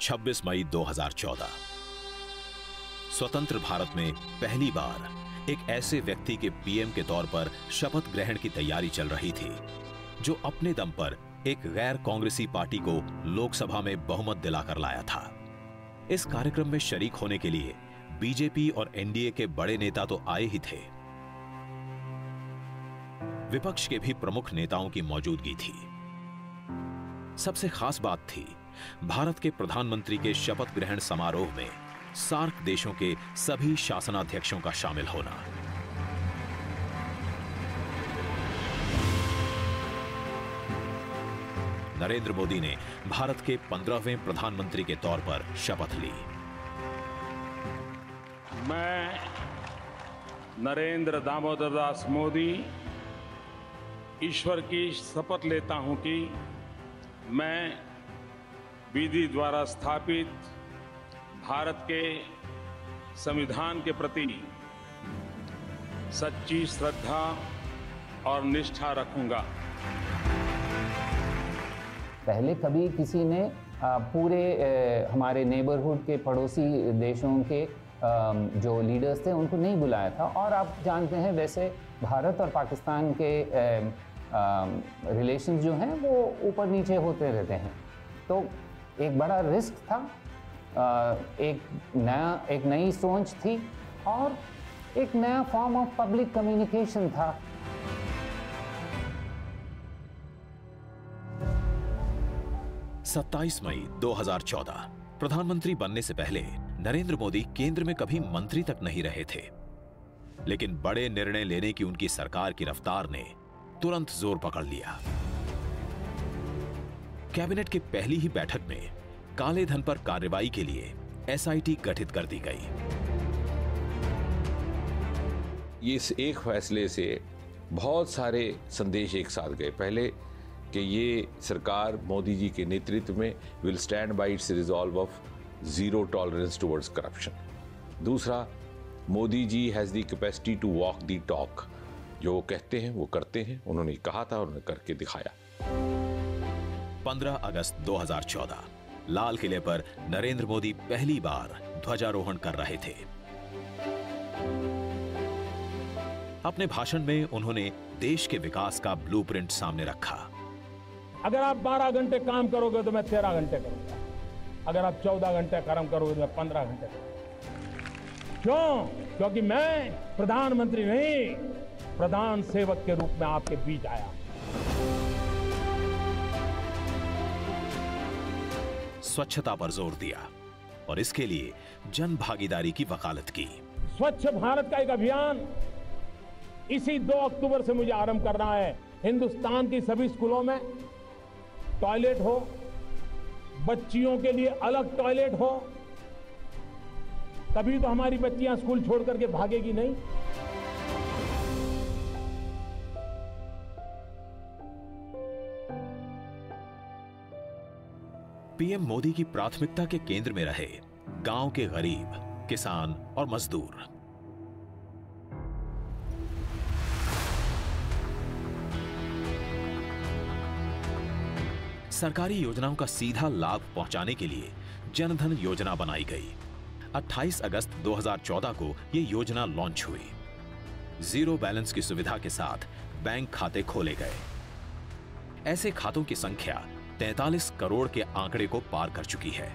26 मई 2014 स्वतंत्र भारत में पहली बार एक ऐसे व्यक्ति के पीएम के तौर पर शपथ ग्रहण की तैयारी चल रही थी जो अपने दम पर एक गैर कांग्रेसी पार्टी को लोकसभा में बहुमत दिलाकर लाया था। इस कार्यक्रम में शरीक होने के लिए बीजेपी और एनडीए के बड़े नेता तो आए ही थे, विपक्ष के भी प्रमुख नेताओं की मौजूदगी थी। सबसे खास बात थी भारत के प्रधानमंत्री के शपथ ग्रहण समारोह में सार्क देशों के सभी शासनाध्यक्षों का शामिल होना। नरेंद्र मोदी ने भारत के 15वें प्रधानमंत्री के तौर पर शपथ ली। मैं नरेंद्र दामोदर दास मोदी ईश्वर की शपथ लेता हूं कि मैं विधि द्वारा स्थापित भारत के संविधान के प्रति सच्ची श्रद्धा और निष्ठा रखूंगा। पहले कभी किसी ने पूरे हमारे नेबरहुड के पड़ोसी देशों के जो लीडर्स थे उनको नहीं बुलाया था। और आप जानते हैं वैसे भारत और पाकिस्तान के रिलेशंस जो हैं वो ऊपर नीचे होते रहते हैं, तो एक बड़ा रिस्क था, एक नई सोच थी और एक नया फॉर्म ऑफ पब्लिक कम्युनिकेशन था। सत्ताईस मई 2014 प्रधानमंत्री बनने से पहले नरेंद्र मोदी केंद्र में कभी मंत्री तक नहीं रहे थे, लेकिन बड़े निर्णय लेने की उनकी सरकार की रफ्तार ने तुरंत जोर पकड़ लिया। कैबिनेट की पहली ही बैठक में काले धन पर कार्रवाई के लिए एसआईटी गठित कर दी गई। इस एक फैसले से बहुत सारे संदेश एक साथ गए। पहले कि ये सरकार मोदी जी के नेतृत्व में will stand by its resolve of zero tolerance towards corruption. दूसरा, Modi ji has the capacity to walk the talk, जो वो कहते हैं वो करते हैं। उन्होंने कहा था, उन्होंने करके दिखाया। 15 अगस्त 2014 लाल किले पर नरेंद्र मोदी पहली बार ध्वजारोहण कर रहे थे। अपने भाषण में उन्होंने देश के विकास का ब्लूप्रिंट सामने रखा। अगर आप 12 घंटे काम करोगे तो मैं 13 घंटे करूंगा, अगर आप 14 घंटे काम करोगे तो मैं 15 घंटे करूंगा। क्यों? क्योंकि मैं प्रधानमंत्री नहीं, प्रधान सेवक के रूप में आपके बीच आया। स्वच्छता पर जोर दिया और इसके लिए जन भागीदारी की वकालत की। स्वच्छ भारत का एक अभियान इसी 2 अक्टूबर से मुझे आरंभ करना है। हिंदुस्तान की सभी स्कूलों में टॉयलेट हो, बच्चियों के लिए अलग टॉयलेट हो, तभी तो हमारी बच्चियां स्कूल छोड़ करके भागेगी नहीं। पीएम मोदी की प्राथमिकता के केंद्र में रहे गांव के गरीब, किसान और मजदूर। सरकारी योजनाओं का सीधा लाभ पहुंचाने के लिए जनधन योजना बनाई गई। 28 अगस्त 2014 को यह योजना लॉन्च हुई। जीरो बैलेंस की सुविधा के साथ बैंक खाते खोले गए। ऐसे खातों की संख्या 43 करोड़ के आंकड़े को पार कर चुकी है।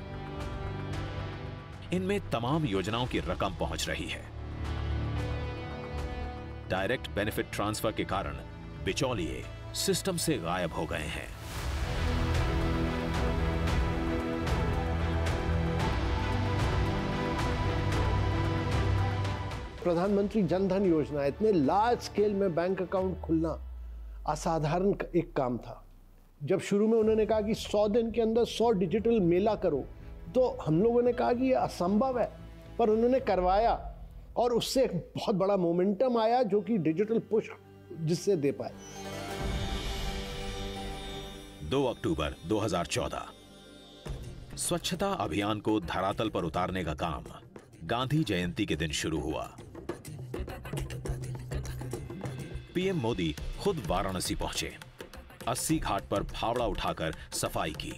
इनमें तमाम योजनाओं की रकम पहुंच रही है। डायरेक्ट बेनिफिट ट्रांसफर के कारण बिचौलिए सिस्टम से गायब हो गए हैं। प्रधानमंत्री जनधन योजना, इतने लार्ज स्केल में बैंक अकाउंट खुलना असाधारण एक काम था। जब शुरू में उन्होंने कहा कि 100 दिन के अंदर 100 डिजिटल मेला करो, तो हम लोगों ने कहा कि ये असंभव है, पर उन्होंने करवाया और उससे एक बहुत बड़ा मोमेंटम आया जो कि डिजिटल पुश जिससे दे पाए। 2 अक्टूबर 2014 स्वच्छता अभियान को धरातल पर उतारने का काम गांधी जयंती के दिन शुरू हुआ। पीएम मोदी खुद वाराणसी पहुंचे। 80 घाट पर फावड़ा उठाकर सफाई की।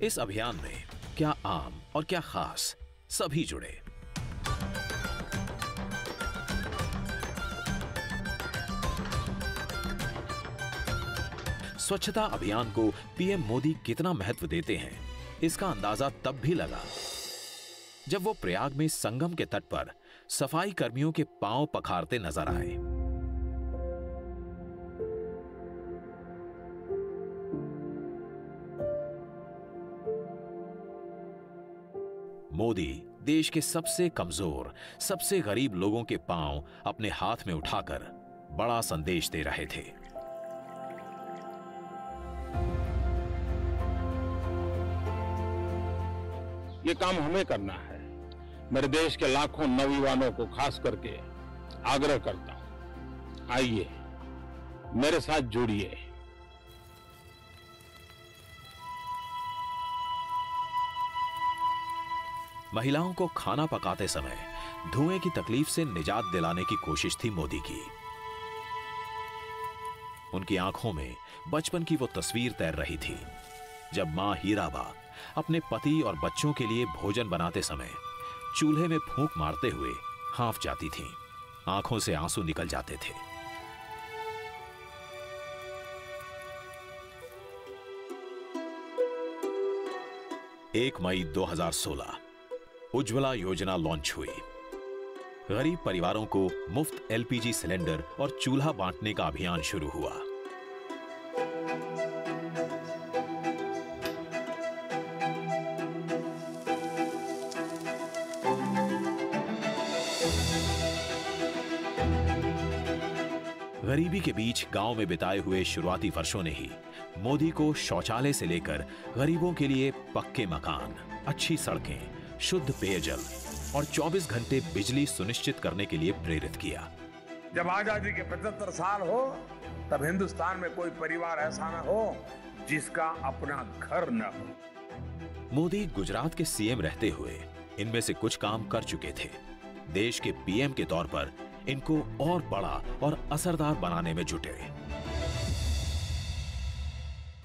इस अभियान में क्या आम और क्या खास, सभी जुड़े। स्वच्छता अभियान को पीएम मोदी कितना महत्व देते हैं, इसका अंदाजा तब भी लगा जब वो प्रयाग में संगम के तट पर सफाई कर्मियों के पांव पखारते नजर आए। मोदी देश के सबसे कमजोर, सबसे गरीब लोगों के पांव अपने हाथ में उठाकर बड़ा संदेश दे रहे थे। ये काम हमें करना है। मेरे देश के लाखों नौजवानों को खास करके आग्रह करता हूं, आइए मेरे साथ जुड़िए। महिलाओं को खाना पकाते समय धुएं की तकलीफ से निजात दिलाने की कोशिश थी मोदी की। उनकी आंखों में बचपन की वो तस्वीर तैर रही थी जब मां हीराबा अपने पति और बच्चों के लिए भोजन बनाते समय चूल्हे में फूंक मारते हुए हाँफ जाती थीं। आंखों से आंसू निकल जाते थे। एक मई 2016 उज्ज्वला योजना लॉन्च हुई। गरीब परिवारों को मुफ्त एलपीजी सिलेंडर और चूल्हा बांटने का अभियान शुरू हुआ। गरीबी के बीच गांव में बिताए हुए शुरुआती वर्षों ने ही मोदी को शौचालय से लेकर गरीबों के लिए पक्के मकान, अच्छी सड़कें, शुद्ध पेयजल और 24 घंटे बिजली सुनिश्चित करने के लिए प्रेरित किया। जब आजादी के 75 साल हो तब हिंदुस्तान में कोई परिवार ऐसा न हो जिसका अपना घर न हो। मोदी गुजरात के सीएम रहते हुए इनमें से कुछ काम कर चुके थे। देश के पीएम के तौर पर इनको और बड़ा और असरदार बनाने में जुटे।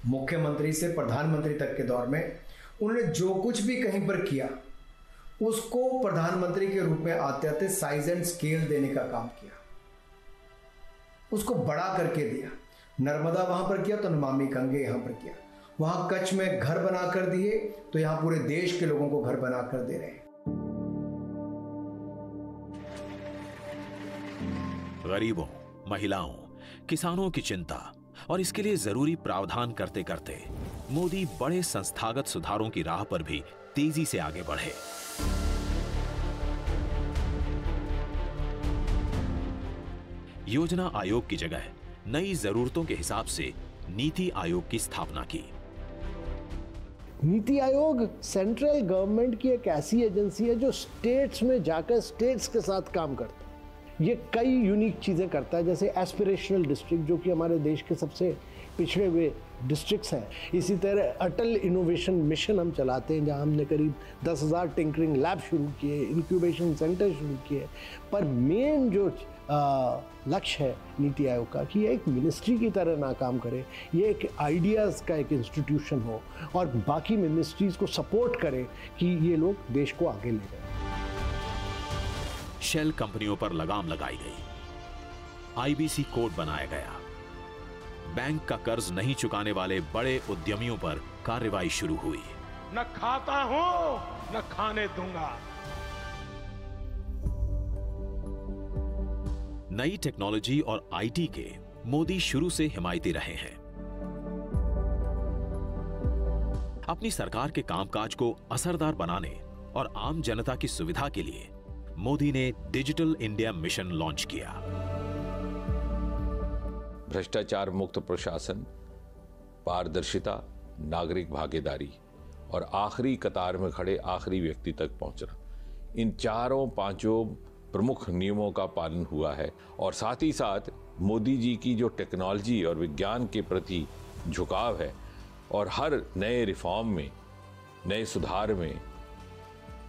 मुख्यमंत्री से प्रधानमंत्री तक के दौर में उन्होंने जो कुछ भी कहीं पर किया उसको प्रधानमंत्री के रूप में आते आते साइज एंड स्केल देने का काम किया, उसको बड़ा करके दिया। नर्मदा वहां पर किया तो नमामि गंगे यहां पर किया, वहां कच्छ में घर बनाकर दिए तो यहां पूरे देश के लोगों को घर बनाकर दे रहे हैं। गरीबों, महिलाओं, किसानों की चिंता और इसके लिए जरूरी प्रावधान करते करते मोदी बड़े संस्थागत सुधारों की राह पर भी तेजी से आगे बढ़े। योजना आयोग की जगह नई जरूरतों के हिसाब से नीति आयोग की स्थापना की। नीति आयोग सेंट्रल गवर्नमेंट की एक ऐसी एजेंसी है जो स्टेट्स में जाकर स्टेट्स के साथ काम करता है। ये कई यूनिक चीज़ें करता है, जैसे एस्पिरेशनल डिस्ट्रिक्ट जो कि हमारे देश के सबसे पिछड़े हुए डिस्ट्रिक्ट्स हैं। इसी तरह अटल इनोवेशन मिशन हम चलाते हैं जहां हमने करीब 10,000 टिंकरिंग लैब शुरू किए, इंक्यूबेशन सेंटर शुरू किए। पर मेन जो लक्ष्य है नीति आयोग का कि ये एक मिनिस्ट्री की तरह ना काम करे, ये एक आइडियाज़ का एक इंस्टीट्यूशन हो और बाकी मिनिस्ट्रीज़ को सपोर्ट करे कि ये लोग देश को आगे ले जाए। शेल कंपनियों पर लगाम लगाई गई, आईबीसी कोड बनाया गया, बैंक का कर्ज नहीं चुकाने वाले बड़े उद्यमियों पर कार्रवाई शुरू हुई। न खाता हूं न खाने दूंगा। नई टेक्नोलॉजी और आईटी के मोदी शुरू से हिमायती रहे हैं। अपनी सरकार के कामकाज को असरदार बनाने और आम जनता की सुविधा के लिए मोदी ने डिजिटल इंडिया मिशन लॉन्च किया। भ्रष्टाचार मुक्त प्रशासन, पारदर्शिता, नागरिक भागीदारी और आखिरी कतार में खड़े आखिरी व्यक्ति तक पहुंचना, इन चारों पांचों प्रमुख नियमों का पालन हुआ है। और साथ ही साथ मोदी जी की जो टेक्नोलॉजी और विज्ञान के प्रति झुकाव है और हर नए रिफॉर्म में, नए सुधार में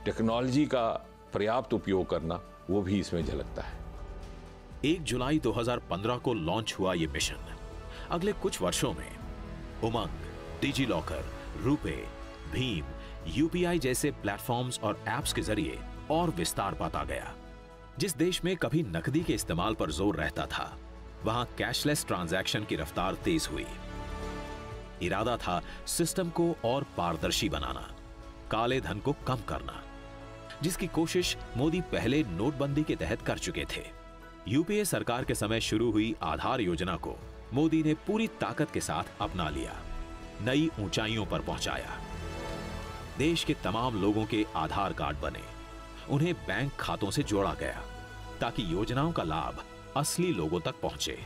टेक्नोलॉजी का पर्याप्त उपयोग करना, वो भी इसमें झलकता है। 1 जुलाई 2015 को लॉन्च हुआ ये मिशन अगले कुछ वर्षों में उमंग, digi locker, RuPay, Bhim, UPI जैसे प्लेटफॉर्म्स और एप्स के जरिए और विस्तार पाता गया। जिस देश में कभी नकदी के इस्तेमाल पर जोर रहता था, वहां कैशलेस ट्रांजैक्शन की रफ्तार तेज हुई। इरादा था सिस्टम को और पारदर्शी बनाना, काले धन को कम करना, जिसकी कोशिश मोदी पहले नोटबंदी के तहत कर चुके थे। यूपीए सरकार के समय शुरू हुई आधार योजना को मोदी ने पूरी ताकत के साथ अपना लिया, नई ऊंचाइयों पर पहुंचाया। देश के तमाम लोगों के आधार कार्ड बने, उन्हें बैंक खातों से जोड़ा गया ताकि योजनाओं का लाभ असली लोगों तक पहुंचे।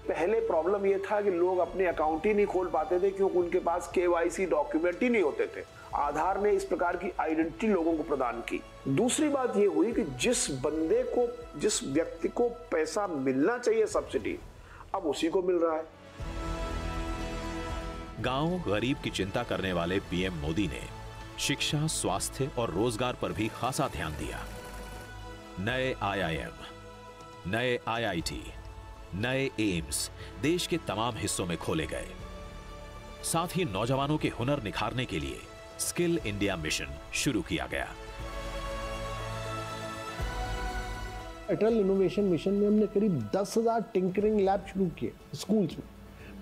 पहले प्रॉब्लम यह था कि लोग अपने अकाउंट ही नहीं खोल पाते थे क्योंकि उनके पास केवाईसी डॉक्यूमेंट ही नहीं होते थे। आधार ने इस प्रकार की आइडेंटिटी लोगों को प्रदान की। दूसरी बात यह हुई कि जिस व्यक्ति को पैसा मिलना चाहिए सब्सिडी, अब उसी को मिल रहा है। गांव गरीब की चिंता करने वाले पीएम मोदी ने शिक्षा, स्वास्थ्य और रोजगार पर भी खासा ध्यान दिया। नए आईआईएम, नए आईआईटी, नए एम्स देश के तमाम हिस्सों में खोले गए। साथ ही नौजवानों के हुनर निखारने के लिए स्किल इंडिया मिशन शुरू किया गया। अटल इनोवेशन मिशन में हमने करीब 10,000 टिंकरिंग लैब शुरू किए स्कूल्स में।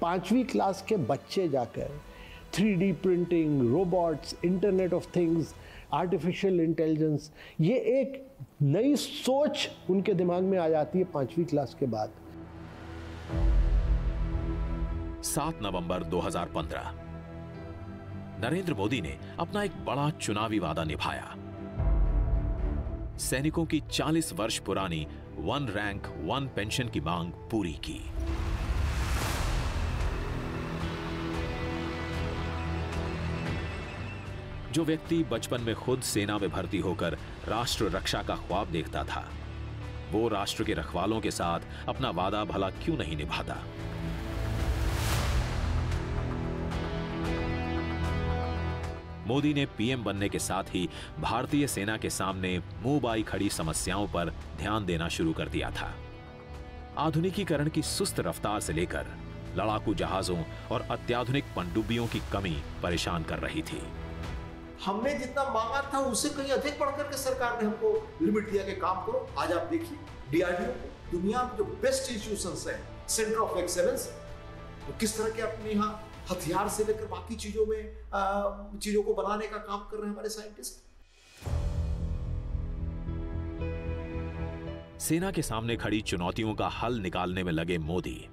5वीं क्लास के बच्चे जाकर 3D printing, robots, internet of things, artificial intelligence, ये एक नई सोच उनके दिमाग में आ जाती है 5वीं क्लास के बाद। 7 नवंबर 2015 नरेंद्र मोदी ने अपना एक बड़ा चुनावी वादा निभाया। सैनिकों की 40 वर्ष पुरानी 1 रैंक 1 पेंशन की मांग पूरी की। जो व्यक्ति बचपन में खुद सेना में भर्ती होकर राष्ट्र रक्षा का ख्वाब देखता था, वो राष्ट्र के रखवालों के साथ अपना वादा भला क्यों नहीं निभाता। मोदी ने पीएम बनने के साथ ही भारतीय सेना के सामने मुंह बाई खड़ी समस्याओं पर ध्यान देना शुरू कर दिया था। आधुनिकीकरण की सुस्त रफ्तार से लेकर लड़ाकू जहाजों और अत्याधुनिक पनडुब्बियों की कमी परेशान कर रही थी। हमने जितना मांगा था उससे कहीं अधिक बढ़कर के सरकार ने हमको लिमिट दिया कि काम करो। आज आप देखिए डीआरडीओ को दुनिया में जो बेस्ट इंस्टीट्यूशंस है, सेंटर ऑफ एक्सेलेंस, वो किस तरह के अपने यहाँ हथियार से लेकर बाकी चीजों को बनाने का काम कर रहे हैं हमारे साइंटिस्ट। सेना के सामने खड़ी चुनौतियों का हल निकालने में लगे मोदी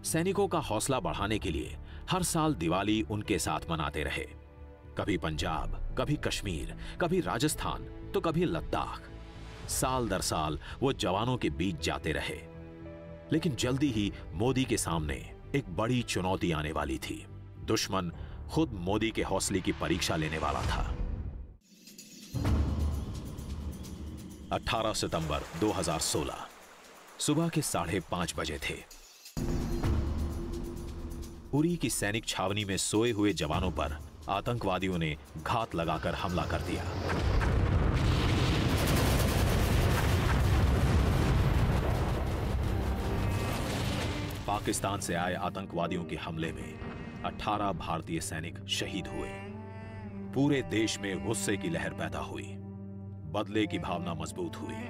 सैनिकों का हौसला बढ़ाने के लिए हर साल दिवाली उनके साथ मनाते रहे। कभी पंजाब, कभी कश्मीर, कभी राजस्थान, तो कभी लद्दाख। साल दर साल वो जवानों के बीच जाते रहे। लेकिन जल्दी ही मोदी के सामने एक बड़ी चुनौती आने वाली थी। दुश्मन खुद मोदी के हौसले की परीक्षा लेने वाला था। 18 सितंबर 2016 सुबह के 5:30 बजे थे। उरी की सैनिक छावनी में सोए हुए जवानों पर आतंकवादियों ने घात लगाकर हमला कर दिया। पाकिस्तान से आए आतंकवादियों के हमले में 18 भारतीय सैनिक शहीद हुए। पूरे देश में गुस्से की लहर पैदा हुई, बदले की भावना मजबूत हुई।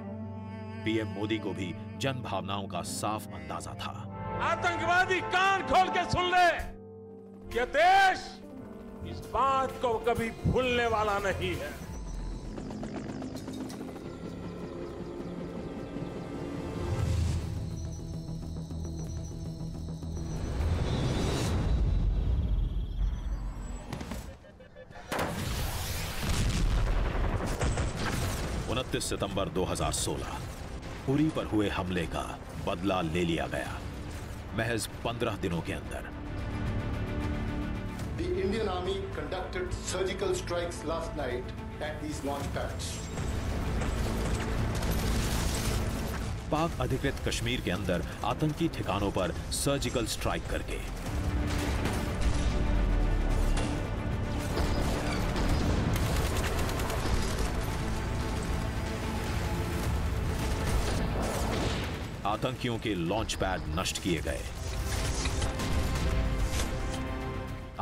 पीएम मोदी को भी जन भावनाओं का साफ अंदाजा था। आतंकवादी कान खोल के सुन ले कि देश इस बात को कभी भूलने वाला नहीं है। सितंबर 2016 उरी पर हुए हमले का बदला ले लिया गया, महज 15 दिनों के अंदर। The Indian Army conducted surgical strikes last night at these launch pads. पाक अधिकृत कश्मीर के अंदर आतंकी ठिकानों पर सर्जिकल स्ट्राइक करके आतंकियों के लॉन्च पैड नष्ट किए गए।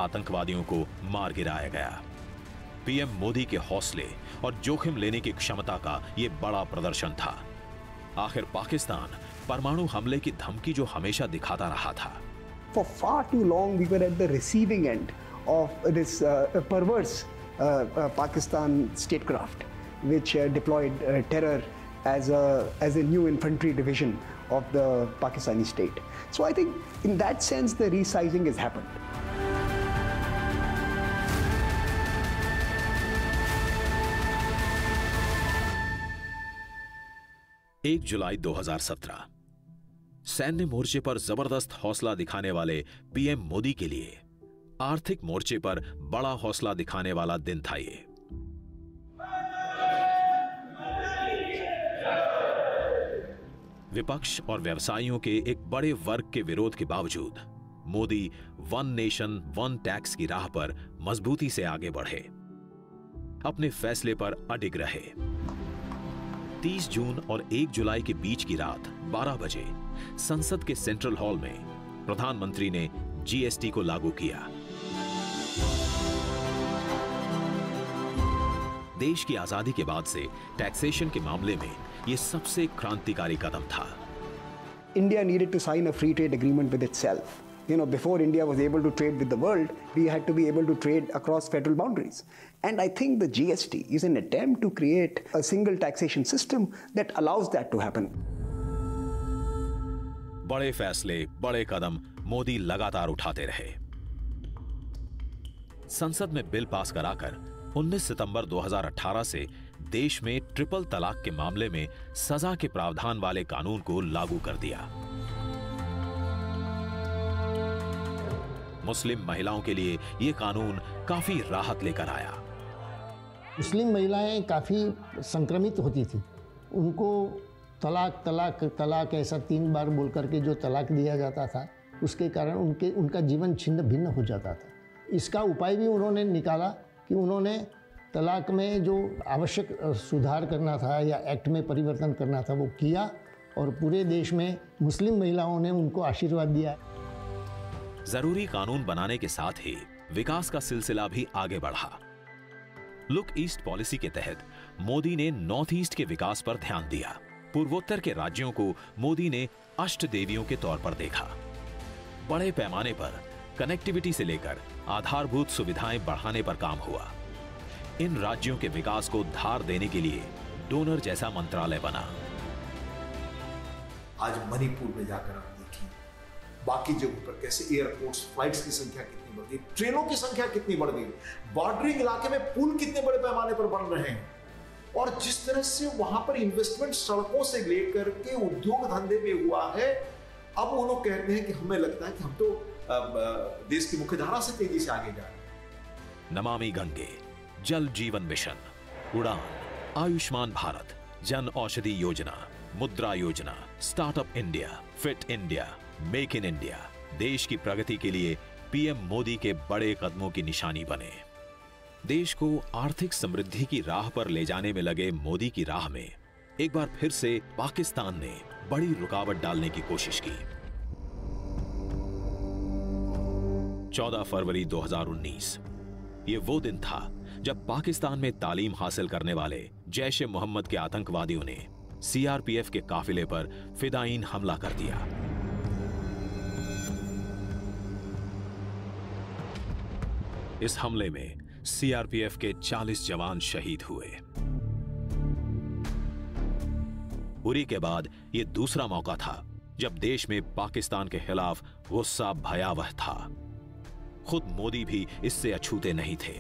आतंकवादियों को मार गिराया गया। पीएम मोदी के हौसले और जोखिम लेने की क्षमता का यह बड़ा प्रदर्शन था। आखिर पाकिस्तान परमाणु हमले की धमकी जो हमेशा दिखाता रहा था। For far too long we were at the receiving end of this perverse Pakistan statecraft, which deployed terror as a new infantry division of the Pakistani state. So I think in that sense the resizing has happened. एक जुलाई 2017 सैन्य मोर्चे पर जबरदस्त हौसला दिखाने वाले PM Modi के लिए आर्थिक मोर्चे पर बड़ा हौसला दिखाने वाला दिन था ये। विपक्ष और व्यवसायियों के एक बड़े वर्ग के विरोध के बावजूद Modi one nation one tax की राह पर मजबूती से आगे बढ़े, अपने फैसले पर अडिग रहे। 30 जून और 1 जुलाई के बीच की रात 12 बजे संसद के सेंट्रल हॉल में प्रधानमंत्री ने जीएसटी को लागू किया। देश की आजादी के बाद से टैक्सेशन के मामले में यह सबसे क्रांतिकारी कदम था। India needed to sign a free trade agreement with itself. You know, before India was able to trade with the world, we had to be able to trade across federal boundaries. And I think the GST is an attempt to create a single taxation system that allows that to happen. बड़े फैसले, बड़े कदम मोदी लगातार उठाते रहे। संसद में bill pass कराकर 19 सितंबर 2018 से देश में ट्रिपल तलाक के मामले में सजा के प्रावधान वाले कानून को लागू कर दिया। मुस्लिम महिलाओं के लिए यह कानून काफी राहत लेकर आया। मुस्लिम महिलाएं काफ़ी संक्रमित होती थी, उनको तलाक तलाक तलाक ऐसा 3 बार बोल करके जो तलाक दिया जाता था, उसके कारण उनका जीवन छिन्न भिन्न हो जाता था। इसका उपाय भी उन्होंने निकाला कि उन्होंने तलाक में जो आवश्यक सुधार करना था या एक्ट में परिवर्तन करना था वो किया, और पूरे देश में मुस्लिम महिलाओं ने उनको आशीर्वाद दिया। जरूरी कानून बनाने के साथ ही विकास का सिलसिला भी आगे बढ़ा। लुक ईस्ट पॉलिसी के तहत मोदी ने नॉर्थ ईस्ट के विकास पर ध्यान दिया। पूर्वोत्तर के राज्यों को मोदी ने अष्ट देवियों के तौर पर देखा। बड़े पैमाने पर कनेक्टिविटी से लेकर आधारभूत सुविधाएं बढ़ाने पर काम हुआ। इन राज्यों के विकास को धार देने के लिए डोनर जैसा मंत्रालय बना। आज मणिपुर में जाकर आप देखिए, बाकी जगहों पर कैसे एयरपोर्ट्स, फ्लाइट्स की संख्या कितनी बढ़ गई, ट्रेनों की संख्या कितनी बढ़ गई, बॉर्डरिंग इलाके में पुल कितने बड़े पैमाने पर बन रहे हैं, और जिस तरह से वहां पर इन्वेस्टमेंट सड़कों से लेकर के उद्योग धंधे में हुआ है। अब वो लोग कहते हैं कि हमें लगता है कि हम तो देश की मुख्य धारा से तेजी से आगे जा रहे हैं। नमामि गंगे, जल जीवन मिशन, उड़ान, आयुष्मान भारत, जन औषधि योजना, मुद्रा योजना, startup India, fit India, make in India देश की प्रगति के लिए पीएम मोदी के बड़े कदमों की निशानी बने। देश को आर्थिक समृद्धि की राह पर ले जाने में लगे मोदी की राह में एक बार फिर से पाकिस्तान ने बड़ी रुकावट डालने की कोशिश की। 14 फरवरी 2019 ये वो दिन था जब पाकिस्तान में तालीम हासिल करने वाले जैश ए मोहम्मद के आतंकवादियों ने सीआरपीएफ के काफिले पर फिदायीन हमला कर दिया। इस हमले में सीआरपीएफ के 40 जवान शहीद हुए। उरी के बाद यह दूसरा मौका था जब देश में पाकिस्तान के खिलाफ गुस्सा भयावह था। खुद मोदी भी इससे अछूते नहीं थे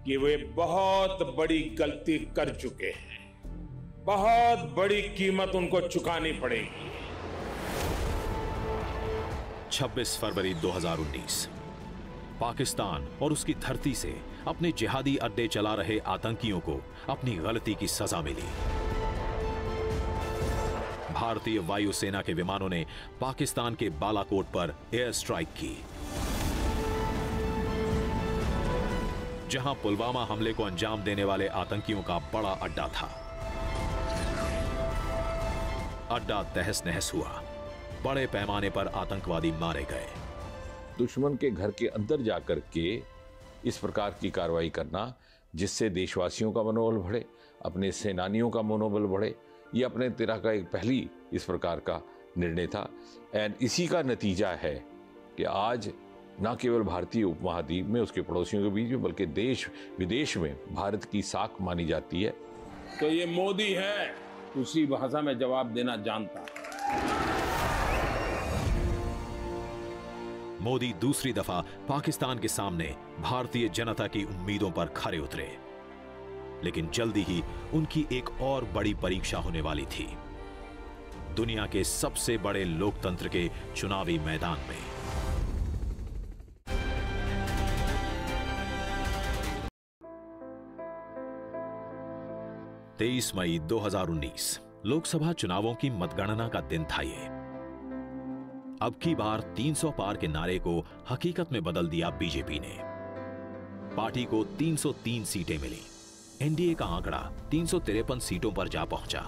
कि वे बहुत बड़ी गलती कर चुके हैं, बहुत बड़ी कीमत उनको चुकानी पड़ेगी। 26 फरवरी 2019 पाकिस्तान और उसकी धरती से अपने जिहादी अड्डे चला रहे आतंकियों को अपनी गलती की सजा मिली। भारतीय वायुसेना के विमानों ने पाकिस्तान के बालाकोट पर एयर स्ट्राइक की, जहां पुलवामा हमले को अंजाम देने वाले आतंकियों का बड़ा अड्डा था। अड्डा तहस नहस हुआ, बड़े पैमाने पर आतंकवादी मारे गए। दुश्मन के घर के अंदर जाकर के इस प्रकार की कार्रवाई करना, जिससे देशवासियों का मनोबल बढ़े, अपने सेनानियों का मनोबल बढ़े, ये अपने तरह का एक पहली इस प्रकार का निर्णय था। एंड इसी का नतीजा है कि आज न केवल भारतीय उपमहाद्वीप में, उसके पड़ोसियों के बीच में, बल्कि देश विदेश में भारत की साख मानी जाती है। तो ये मोदी है, उसी भाषा में जवाब देना जानता है। मोदी दूसरी दफा पाकिस्तान के सामने भारतीय जनता की उम्मीदों पर खरे उतरे, लेकिन जल्दी ही उनकी एक और बड़ी परीक्षा होने वाली थी, दुनिया के सबसे बड़े लोकतंत्र के चुनावी मैदान में। तेईस मई 2019 लोकसभा चुनावों की मतगणना का दिन था ये। अब की बार 300 पार के नारे को हकीकत में बदल दिया बीजेपी ने। पार्टी को 303 सीटें मिली। एनडीए का आंकड़ा 353 सीटों पर जा पहुंचा।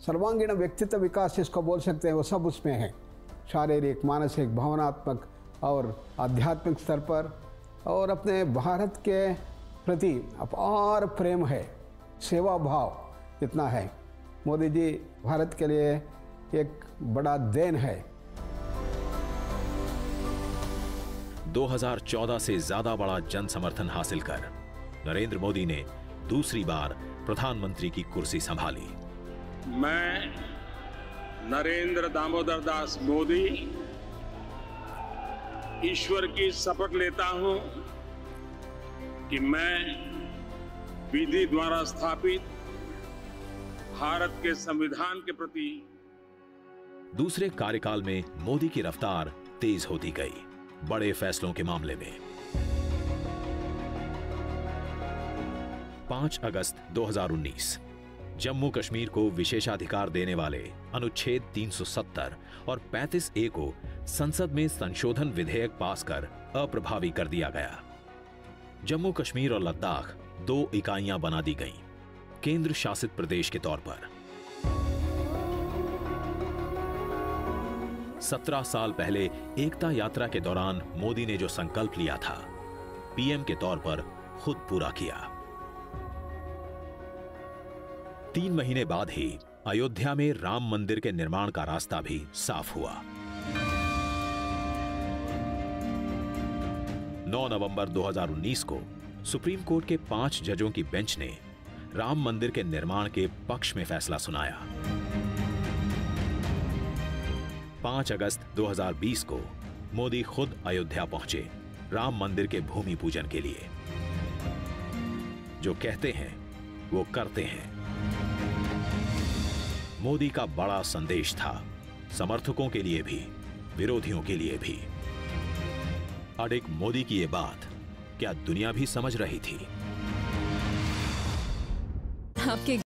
सर्वांगीण व्यक्तित्व विकास जिसको बोल सकते हैं वो सब उसमें है। शारीरिक, मानसिक, भावनात्मक और आध्यात्मिक स्तर पर, और अपने भारत के प्रति अपार प्रेम है, सेवा भाव इतना है। मोदी जी भारत के लिए एक बड़ा देन है। 2014 से ज्यादा बड़ा जन समर्थन हासिल कर नरेंद्र मोदी ने दूसरी बार प्रधानमंत्री की कुर्सी संभाली। मैं नरेंद्र दामोदर दास मोदी ईश्वर की शपथ लेता हूं कि मैं विधि द्वारा स्थापित भारत के संविधान के प्रति। दूसरे कार्यकाल में मोदी की रफ्तार तेज होती गई बड़े फैसलों के मामले में। 5 अगस्त 2019 जम्मू कश्मीर को विशेषाधिकार देने वाले अनुच्छेद 370 और 35A को संसद में संशोधन विधेयक पास कर अप्रभावी कर दिया गया। जम्मू कश्मीर और लद्दाख 2 इकाइयां बना दी गईं, केंद्र शासित प्रदेश के तौर पर। 17 साल पहले एकता यात्रा के दौरान मोदी ने जो संकल्प लिया था, पीएम के तौर पर खुद पूरा किया। 3 महीने बाद ही अयोध्या में राम मंदिर के निर्माण का रास्ता भी साफ हुआ। 9 नवंबर 2019 को सुप्रीम कोर्ट के 5 जजों की बेंच ने राम मंदिर के निर्माण के पक्ष में फैसला सुनाया। 5 अगस्त 2020 को मोदी खुद अयोध्या पहुंचे राम मंदिर के भूमि पूजन के लिए। जो कहते हैं वो करते हैं। मोदी का बड़ा संदेश था, समर्थकों के लिए भी, विरोधियों के लिए भी। अडिग मोदी की ये बात क्या दुनिया भी समझ रही थी? आपके